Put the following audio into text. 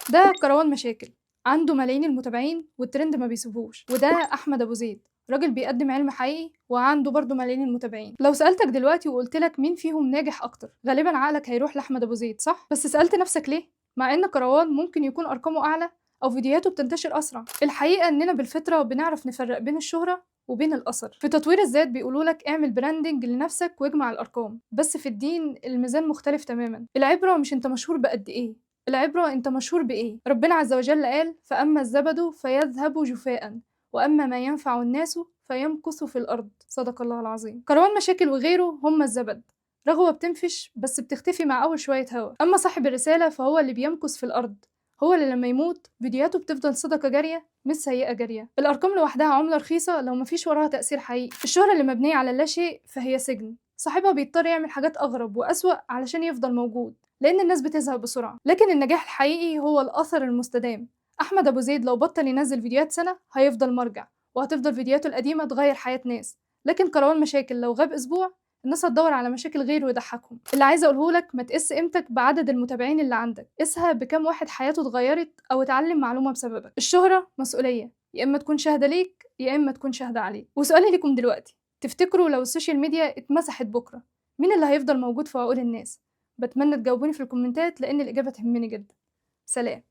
ده كروان مشاكل، عنده ملايين المتابعين والترند ما بيسيبهوش. وده أحمد أبو زيد، راجل بيقدم علم حقيقي وعنده برضه ملايين المتابعين. لو سألتك دلوقتي وقلت لك مين فيهم ناجح أكتر، غالبا عقلك هيروح لأحمد أبو زيد، صح؟ بس سألت نفسك ليه؟ مع إن كروان ممكن يكون أرقامه أعلى أو فيديوهاته بتنتشر أسرع. الحقيقة إننا بالفطرة بنعرف نفرق بين الشهرة وبين الأثر. في تطوير الذات بيقولولك اعمل براندنج لنفسك واجمع الأرقام، بس في الدين الميزان مختلف تماما. العبرة مش انت مشهور بقد ايه، العبرة انت مشهور بايه. ربنا عز وجل قال: فأما الزبد فيذهب جفاء وأما ما ينفع الناس فيمكث في الأرض. صدق الله العظيم. كروان مشاكل وغيره هم الزبد، رغوة بتنفش بس بتختفي مع أول شوية هوا. أما صاحب الرسالة فهو اللي بيمكث في الأرض، هو اللي لما يموت فيديوهاته بتفضل صدقة جارية مش سيئة جارية. الأرقام لوحدها عملة رخيصة لو مفيش وراها تأثير حقيقي. الشهرة اللي مبنية على لا شيء فهي سجن، صاحبها بيضطر يعمل حاجات أغرب وأسوأ علشان يفضل موجود، لأن الناس بتزهق بسرعة. لكن النجاح الحقيقي هو الأثر المستدام. أحمد أبو زيد لو بطل ينزل فيديوهات سنة هيفضل مرجع، وهتفضل فيديوهاته القديمة تغير حياة ناس. لكن كروان مشاكل لو غاب أسبوع الناس هتدور على مشاكل غيره يضحكهم. اللي عايزة أقوله لك، ما تقيس قيمتك بعدد المتابعين اللي عندك، قيسها بكم واحد حياته اتغيرت أو اتعلم معلومة بسببك. الشهرة مسؤولية، يا إما تكون شاهدة ليك يا إما تكون شاهدة عليك. وسؤالي لكم دلوقتي، تفتكروا لو السوشيال ميديا اتمسحت بكرة مين اللي هيفضل موجود في عقول الناس؟ بتمنى تجاوبوني في الكومنتات لأن الإجابة تهمني جدا. سلام.